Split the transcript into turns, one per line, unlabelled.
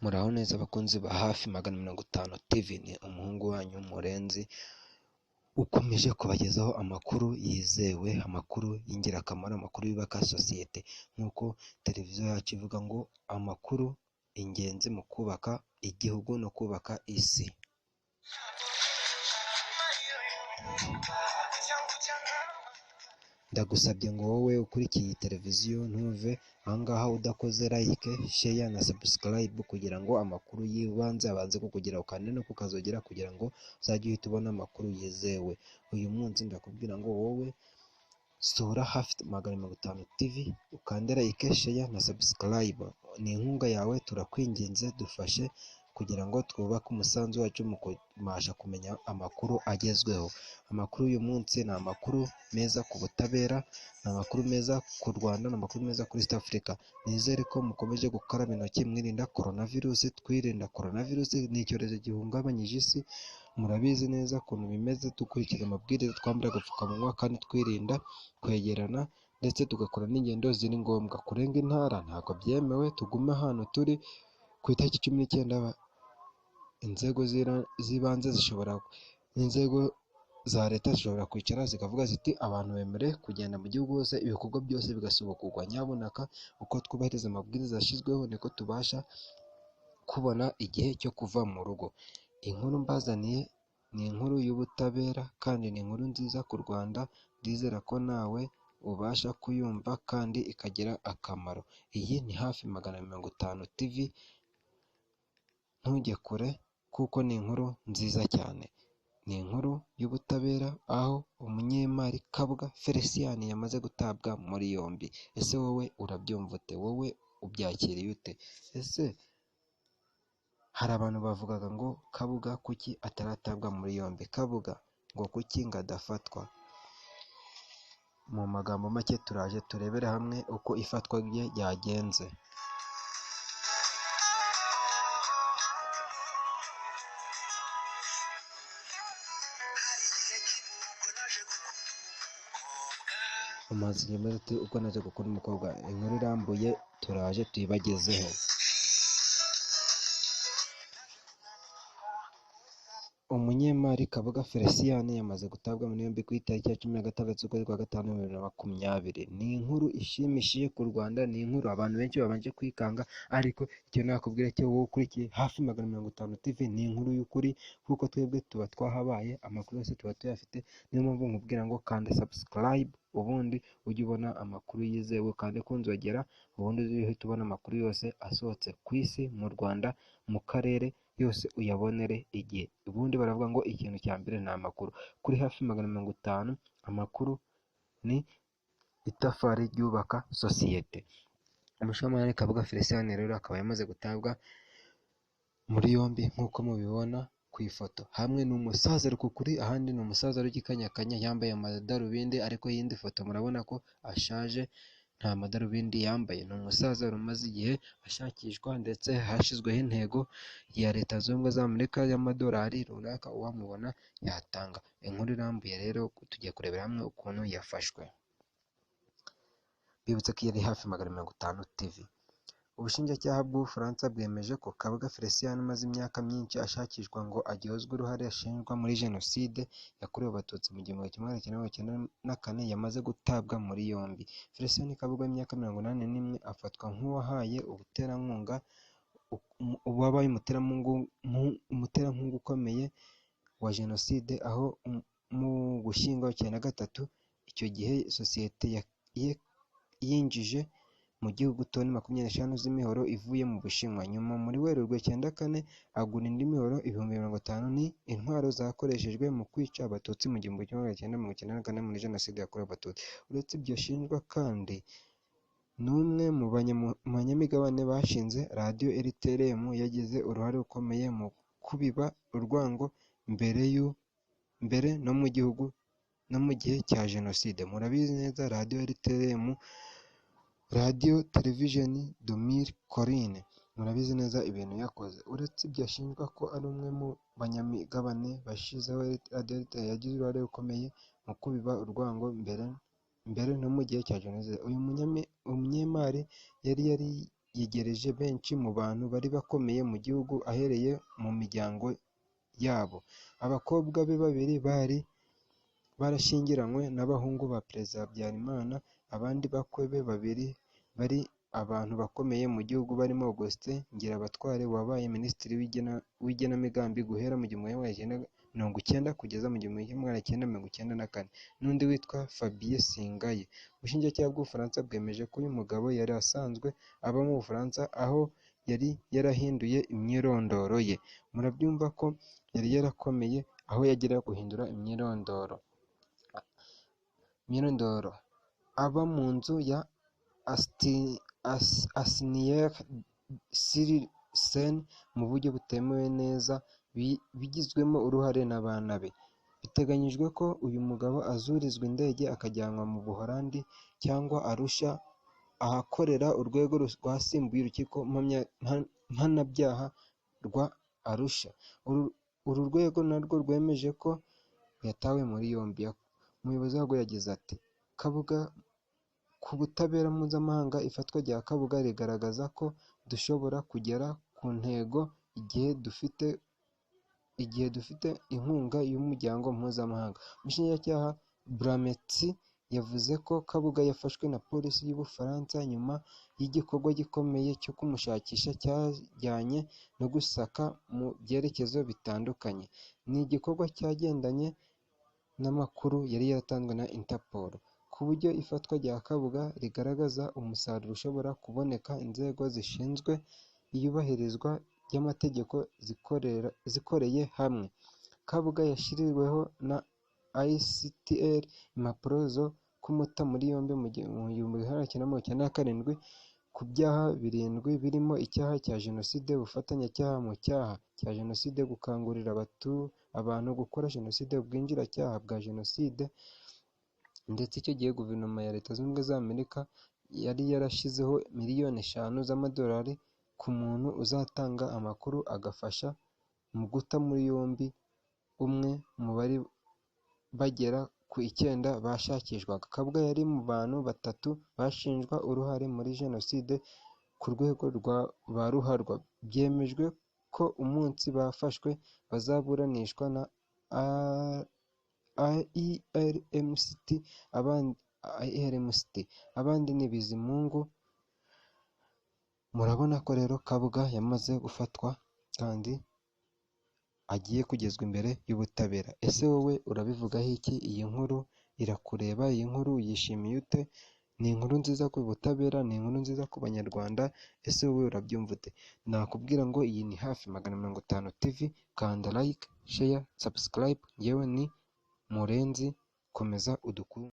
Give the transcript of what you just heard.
Muraho neza abakunzi ba hafi 50 TV, ni umuhungu wanyu Murenzi ukomeje kubagezaho amakuru yizewe, amakuru y'ingirakamaro, amakuru yubaka sosiyete nk'uko televiziyo yacu ivuga ngo amakuru ingenzi mu kubaka igihugu no kubaka isi. Ndagusabye ngo wowe ukurikiye iyi televiziyo ntuve ahangaha udakoze like, share na subscribe kugira ngo amakuru yibanze abanze kukugeraho kandi no kukazogera kugira ngo uzajye uhita ubona amakuru yizewe. Uyu munsi ndakubwira ngo wowe sura hafi 50 TV ukande like, share na subscribe. Ni inkunga yawe, turakwinginze dufashe kugira ngo twubake umusanzu wacu mu kubasha kumenya amakuru agezweho. Amakuru y'uyu munsi ni amakuru meza ku butabera, ni amakuru meza ku Rwanda, ni amakuru meza kuri East Africa. Nizere ko mukomeje gukaraba intoki mwirinda coronavirus. Twirinda coronavirus, ni icyorezo gihungabanyije isi, murabizi neza ukuntu bimeze. Dukurikiza amabwiriza, twambara agapfukamunwa kandi twirinda kwegerana, ndetse tugakora n'ingendo ziri ngombwa. Kurenga intara ntabwo byemewe, tugume ahantu turi. Ku itariki 19 inzego z'ibanze inzego za leta zishobora kwicara zikavuga ziti abantu bemerewe kugenda mu gihugu hose, ibikorwa byose bigasubukurwa. Nyabuneka uko twubahiriza amabwiriza yashyizweho niko tubasha kubona igihe cyo kuva mu rugo. Inkuru mbazaniye ni inkuru y'ubutabera kandi ni inkuru nziza ku Rwanda. Ndizera ko nawe ubasha kuyumva kandi ikagira akamaro. Iyi ni hafi 50 TV, ntujye kure kuko ni inkuru nziza cyane. Ni inkuru y'ubutabera aho umunyemari Kabuga Felicien yamaze gutabwa muri yombi. Ese wowe urabyumva ute? Wowe ubyakiriye ute? Ese hari abantu bavugaga ngo Kabuga kuki ataratabwa muri yombi? Kabuga ngo kuki ngo adafatwa? Mu magambo make turaje turebere hamwe uko ifatwa rye ryagenze. Umaze igihe muri ati ubwo naje gukunda umukobwa. Inkuru irambuye turaje tuyibagezeho. Umunyemari Kabuga Felicien yamaze gutabwa muri yombi ku itariki ya 16 z'ukwezi kwa gatanu 2020. Ni inkuru ishimishije ku Rwanda, ni inkuru abantu benshi babanje kwikanga, ariko icyo nakubwira cyo wowe ukurikiye hafi 50 TV ni inkuru y'ukuri kuko twebwe tuba twahabaye, amakuru yose tuba tuyafite. Niyo mpamvu nkubwira ngo kanda subscribe ubundi ujye ubona amakuru yizewe, kandi kunzogera ubundi uhita ubona amakuru yose asohotse ku isi, mu Rwanda, mu karere yose uyabonere igihe. Ubundi baravuga ngo ikintu cya mbere ni amakuru. Kuri hafi 50 amakuru ni itafari ryubaka sosiyete. Umushoramari Kabuga Felicien rero akaba yamaze gutabwa muri yombi nk'uko mubibona ku ifoto. Hamwe ni umusaza rukukuri, ahandi ni umusaza w'igikanyakanya yambaye amadarubindi, ariko yindi foto murabona ko ashaje, nta madarubindi yambaye. Ni umusaza umaze igihe ashakishwa, ndetse hashyizweho intego ya Leta Zunze Ubumwe za Amerika y'amadolari runaka, uwamubona yatanga. Inkuru irambuye rero tugiye kurebera hamwe ukuntu yafashwe. Bibutse ko yari hafi 50 TV. Ubushinjacyaha bw'Ubufaransa bwemeje ko Kabuga Felicien umaze imyaka myinshi ashakishwa ngo aryozwe uruhare ashinjwa muri Jenoside yakorewe Abatutsi mu 1994 yamaze gutabwa muri yombi. Felicien Kabuga w'imyaka 81 afatwa nk'uwahaye wabaye umuterankunga ukomeye wa Jenoside, aho mu Ugushyingo 1993 icyo gihe sosiyete yinjije mu gihugu toni 25 z'imihoro ivuye mu Bushinwa. Nyuma muri Werurwe 94 agura indi mihoro 50,000 ni intwaro zakoreshejwe mu kwica Abatutsi mu 1994 muri Jenoside yakorewe Abatutsi. Uretse ibyo ashinjwa kandi, n'umwe mu banyamigabane bashinze radiyo RTLM yagize uruhare rukomeye mu kubiba urwango mbere no mu gihugu no mu gihe cya Jenoside. Murabizi neza radiyo RTLM, Radio Television de Mille Collines, murabizi neza ibintu yakoze. Uretse ibyo ashinjwa ko ari umwe mu banyamigabane bashizeho Radio RTLM, yagize uruhare rukomeye mu kubiba urwango mbere no mu gihe cya Jenoside. Uyu munyemari yari yegereje benshi mu bantu bari bakomeye mu gihugu ahereye mu miryango yabo. Abakobwa be babiri bari barashyingiranywe n'abahungu ba Perezida Habyarimana, abandi bakwe be babiri bari abantu bakomeye mu gihugu barimo Augustin Ngirabatware wabaye Minisitiri w'igenamigambi guhera mu 1990 kugeza mu 1994, n'undi witwa Fabien Singaye. Ubushinjacyaha bw'Ubufaransa bwemeje ko uyu mugabo yari asanzwe aba mu Bufaransa, aho yari yarahinduye imyirondoro ye. Murabyumva ko yari yarakomeye aho yagera guhindura imyirondoro. Aba mu nzu ya Asnières sur Seine mu buryo butemewe neza, bigizwemo uruhare n'abana be. Biteganyijwe ko uyu mugabo azurizwa indege akajyanwa mu Buholandi cyangwa Arusha, ahakorera urwego rwasimbuye urukiko mpanabyaha rwa Arusha. Uru rwego narwo rwemeje ko yatawe muri yombi. Umuyobozi warwo yagize ati: Kabuga ku butabera mpuzamahanga. Ifatwa rya Kabuga rigaragaza ko dushobora kugera ku ntego igihe dufite inkunga y'umuryango mpuzamahanga. Umushinjacyaha Brametsi yavuze ko Kabuga yafashwe na polisi y'Ubufaransa nyuma y'igikorwa gikomeye cyo kumushakisha cyajyanye no gusaka mu byerekezo bitandukanye. Ni igikorwa cyagendanye n'amakuru yari yaratanzwe na Interpol, ku buryo ifatwa rya Kabuga rigaragaza umusaruro ushobora kuboneka inzego zishinzwe iyubahirizwa ry'amategeko zikoreye hamwe. Kabuga yashyiriweho na ICTR impapuro zo kumuta muri yombi mu 1997 ku byaha birindwi birimo icyaha cya Jenoside, ubufatanyacyaha mu cyaha cya Jenoside, gukangurira abantu gukora Jenoside, ubwinjiracyaha bwa Jenoside. Ndetse icyo gihe guverinoma ya Leta Zunze Ubumwe za Amerika yari yarashyizeho $5,000,000 z'amadolari ku muntu uzatanga amakuru agafasha mu guta muri yombi umwe mu bari bagera ku 9 bashakishwaga. Kabuga yari mu bantu 3 bashinjwa uruhare muri Jenoside ku rwego ba ruharwa. Byemejwe ko umunsi bafashwe bazaburanishwa na IRMCT, abandi ni Bizimungu. Murabona ko rero Kabuga yamaze gufatwa kandi agiye kugezwa imbere y'ubutabera. Ese wowe urabivugaho iki? Iyi nkuru irakureba? Iyi nkuru uyishimiye ute? Ni inkuru nziza ku butabera? Ni inkuru nziza ku banyarwanda? Ese wowe urabyumva ute? Nakubwira ngo iyi ni Hafi 50 TV. Kanda like, share, subscribe. Yewe ni Murenzi, komeza udukuru.